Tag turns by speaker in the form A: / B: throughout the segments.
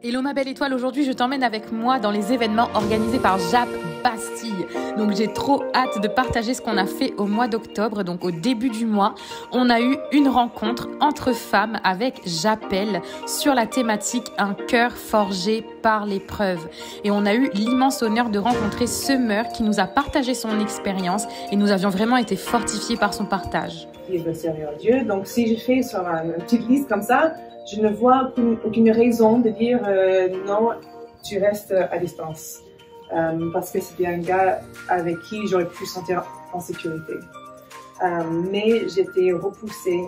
A: Hello ma belle étoile, aujourd'hui je t'emmène avec moi dans les événements organisés par Jap Bastille. Donc j'ai trop hâte de partager ce qu'on a fait au mois d'octobre. Donc au début du mois, on a eu une rencontre entre femmes avec J'appelle sur la thématique Un cœur forgé par l'épreuve. Et on a eu l'immense honneur de rencontrer Summer qui nous a partagé son expérience et nous avions vraiment été fortifiés par son partage.
B: Il veut servir Dieu. Donc si je fais sur une petite liste comme ça, je ne vois aucune raison de dire non, tu restes à distance. Parce que c'était un gars avec qui j'aurais pu sentir en sécurité. Mais j'étais repoussée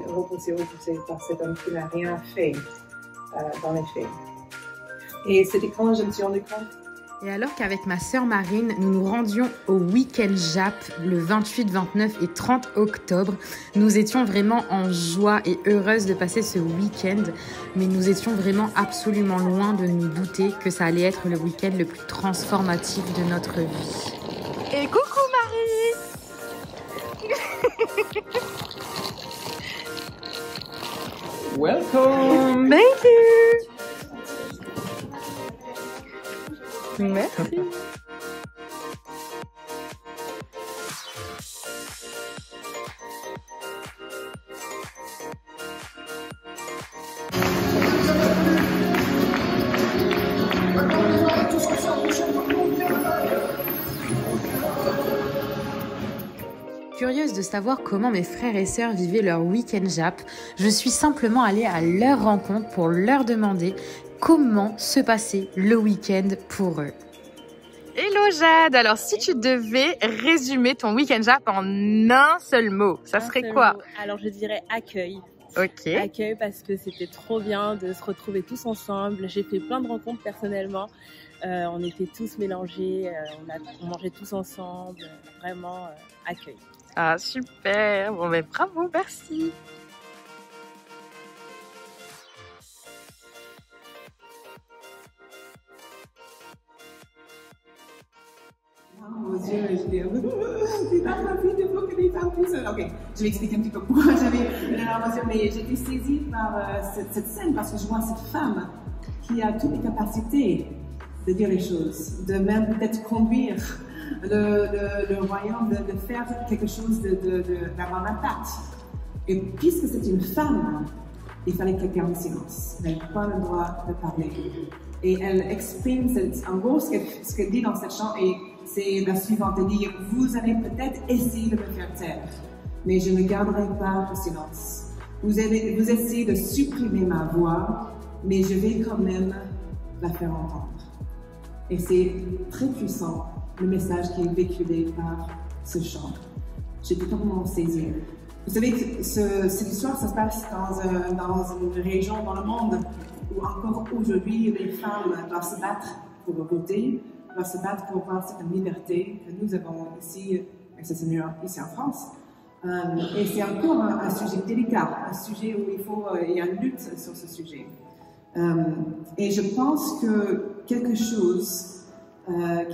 B: par cet homme qui n'a rien fait dans les faits. Et c'était quand je me suis rendu compte.
A: Et alors qu'avec ma sœur Marine, nous nous rendions au week-end Jap le 28, 29 et 30 octobre, nous étions vraiment en joie et heureuses de passer ce week-end, mais nous étions vraiment absolument loin de nous douter que ça allait être le week-end le plus transformatif de notre vie.
C: Et coucou Marie.
D: Welcome.
C: Thank you. Merci.
A: Curieuse de savoir comment mes frères et sœurs vivaient leur week-end Jap, je suis simplement allée à leur rencontre pour leur demander comment se passait le week-end pour eux.
C: Hello Jade, alors si tu devais résumer ton week-end Jap en un seul mot, ça serait quoi?
E: Alors je dirais accueil.
C: Ok.
E: Accueil parce que c'était trop bien de se retrouver tous ensemble. J'ai fait plein de rencontres personnellement. On était tous mélangés, on mangeait tous ensemble. Vraiment accueil.
C: Ah super, bon ben bravo, merci.
F: Aux yeux, je dis, c'est pas facile de voir que les femmes puissent. Ok, je vais expliquer un petit peu pourquoi j'avais la larme aux yeux, mais j'étais saisie par cette scène parce que je vois cette femme qui a toutes les capacités de dire les choses, de même peut-être conduire le royaume, de faire quelque chose, d'avoir un impact. Et puisque c'est une femme, il fallait qu'elle garde le silence. Elle n'a pas le droit de parler. Et elle exprime, en gros, ce qu'elle dit dans cette chanson, et c'est la suivante. Elle dit, vous allez peut-être essayer de me faire taire, mais je ne garderai pas le silence. Vous essayez de supprimer ma voix, mais je vais quand même la faire entendre. Et c'est très puissant, le message qui est véhiculé par ce chant. J'étais complètement saisie. Vous savez que cette histoire, ça se passe dans une région dans le monde où encore aujourd'hui, les femmes doivent se battre pour voter, doivent se battre pour avoir cette liberté que nous avons ici, et c'est mieux ici en France. Et c'est encore un sujet délicat, un sujet où il y a une lutte sur ce sujet. Et je pense que quelque chose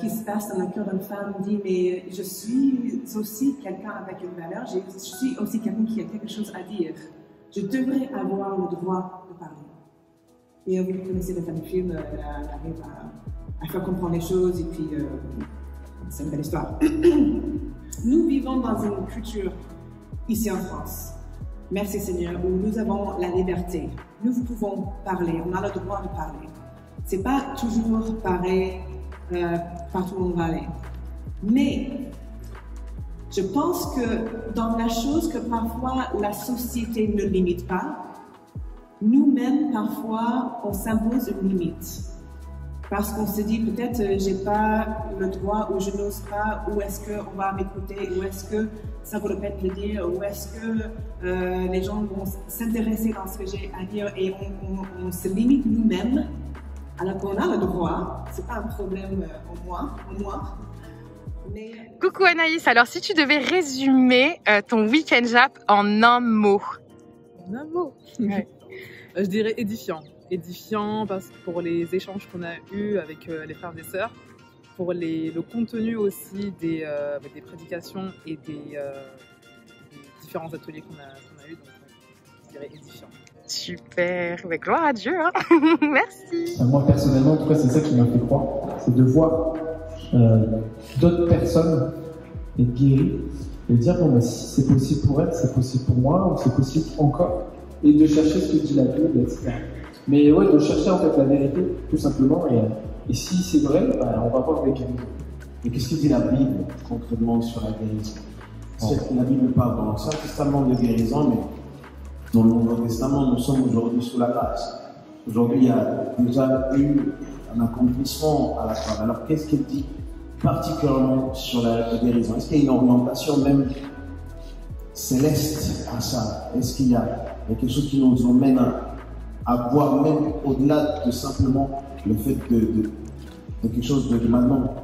F: qui se passe dans le cœur d'une femme dit, mais je suis aussi quelqu'un avec une valeur, je suis aussi quelqu'un qui a quelque chose à dire. Je devrais avoir le droit de parler. Et vous connaissez le film, elle arrive à faire comprendre les choses, et puis c'est une belle histoire. Nous vivons dans une culture, ici en France, merci Seigneur, où nous avons la liberté. Nous pouvons parler, on a le droit de parler. C'est pas toujours pareil partout où on va aller. Mais je pense que dans la chose que parfois la société ne limite pas, nous-mêmes parfois on s'impose une limite. Parce qu'on se dit peut-être j'ai pas le droit ou je n'ose pas, ou est-ce qu'on va m'écouter, ou est-ce que ça vaut le peine de le dire, ou est-ce que les gens vont s'intéresser dans ce que j'ai à dire, et on se limite nous-mêmes. Alors qu'on a le droit, c'est pas un problème en moi. Mais...
C: Coucou Anaïs, alors si tu devais résumer ton week-end Jap en un mot.
G: En un mot ouais. Je dirais édifiant. Édifiant parce que pour les échanges qu'on a eus avec les frères et sœurs, pour le contenu aussi des prédications et des différents ateliers qu'on a eus, donc je dirais édifiant.
C: Super, mais gloire à Dieu, hein. Merci.
D: Moi, personnellement, en tout cas, c'est ça qui m'a fait croire. C'est de voir d'autres personnes être guéries et de dire, bon, bah, si c'est possible pour elle, c'est possible pour moi, ou c'est possible encore. Et de chercher ce que dit la Bible, etc. Mais ouais, de chercher en fait la vérité, tout simplement. Et si c'est vrai, bah, on va voir les guérisons.
H: Et qu'est-ce que dit la Bible concrètement sur la guérison? La Bible parle dans l'Ancien Testament de guérison, mais dans le Nouveau Testament, nous sommes aujourd'hui sous la grâce. Aujourd'hui, il y a déjà eu un accomplissement à la fin. Alors, qu'est-ce qu'elle dit particulièrement sur la guérison? Est-ce qu'il y a une orientation même céleste à ça? Est-ce qu'il y a quelque chose qui nous emmène à voir même au-delà de simplement le fait de quelque chose de maintenant?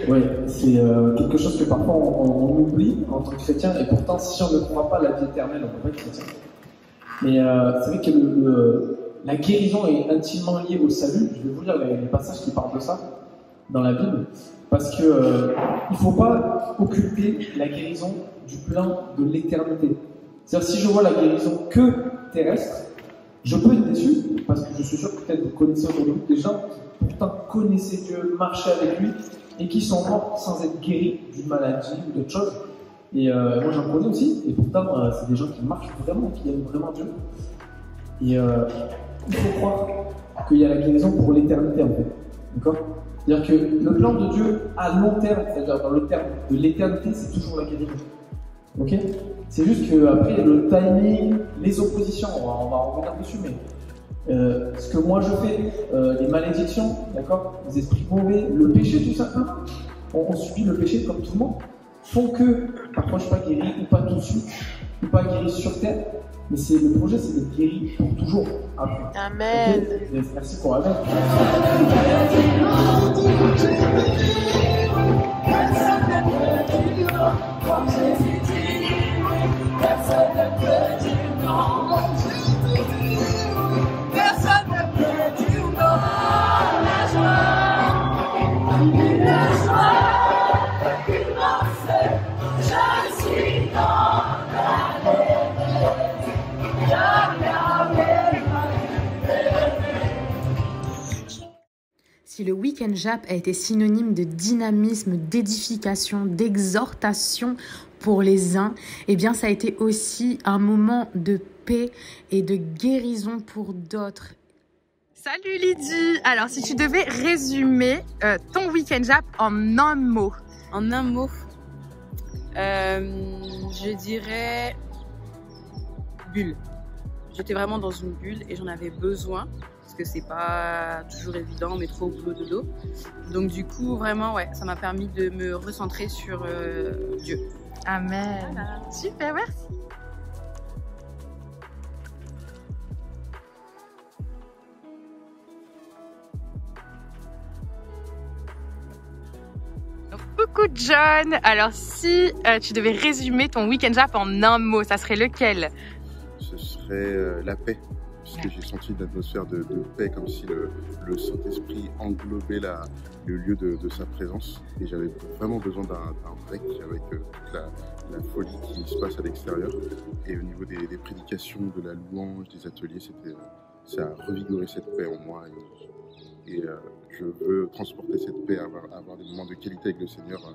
D: Oui, c'est quelque chose que parfois on oublie en tant que chrétien, et pourtant, si on ne croit pas à la vie éternelle, on ne peut pas être chrétien. Mais c'est vrai que la guérison est intimement liée au salut. Je vais vous lire les passages qui parlent de ça dans la Bible, parce que il ne faut pas occulter la guérison du plan de l'éternité. C'est-à-dire, si je vois la guérison que terrestre, je peux être déçu, parce que je suis sûr que peut-être vous connaissez aujourd'hui des gens qui pourtant connaissaient Dieu, marchaient avec lui, et qui sont morts sans être guéris d'une maladie ou d'autre chose. Et moi j'en connais aussi, et pourtant c'est des gens qui marchent vraiment, qui aiment vraiment Dieu. Et il faut croire qu'il y a la guérison pour l'éternité en fait. D'accord? C'est-à-dire que le plan de Dieu à long terme, c'est-à-dire dans le terme de l'éternité, c'est toujours la guérison. Ok? C'est juste qu'après le timing, les oppositions, on va en revenir dessus, mais ce que moi je fais, les malédictions, d'accord, les esprits mauvais, le péché tout simplement, on subit le péché comme tout le monde, font que parfois je ne suis pas guéri ou pas tout de suite, ou pas guéri sur terre, mais le projet c'est d'être guéri pour toujours après.
C: Amen.
D: Okay, merci pour Amen.
A: Si le week-end Jap a été synonyme de dynamisme, d'édification, d'exhortation pour les uns, eh bien ça a été aussi un moment de paix et de guérison pour d'autres.
C: Salut Lydie. Alors si tu devais résumer ton week-end Jap en un mot.
E: En un mot, je dirais bulle. J'étais vraiment dans une bulle et j'en avais besoin. Parce que c'est pas toujours évident, mais trop au boulot dodo. Donc du coup, vraiment, ouais, ça m'a permis de me recentrer sur Dieu.
C: Amen.
E: Voilà.
C: Super, merci. Coucou John. Alors si tu devais résumer ton week-end Jap en un mot, ça serait lequel?
I: Ce serait la paix. Puisque j'ai senti une atmosphère de paix, comme si le Saint-Esprit englobait le lieu de sa présence. Et j'avais vraiment besoin d'un break avec toute la folie qui se passe à l'extérieur. Et au niveau des prédications, de la louange, des ateliers, ça a revigoré cette paix en moi. Et je veux transporter cette paix, avoir des moments de qualité avec le Seigneur,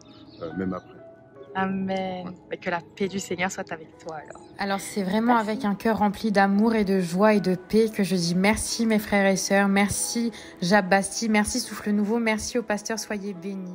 I: même après.
C: Amen. Ouais. Que la paix du Seigneur soit avec toi alors.
A: Alors c'est vraiment avec un cœur rempli d'amour et de joie et de paix que je dis merci mes frères et sœurs, merci Jap Bastille, merci Souffle Nouveau, merci au pasteur, soyez bénis.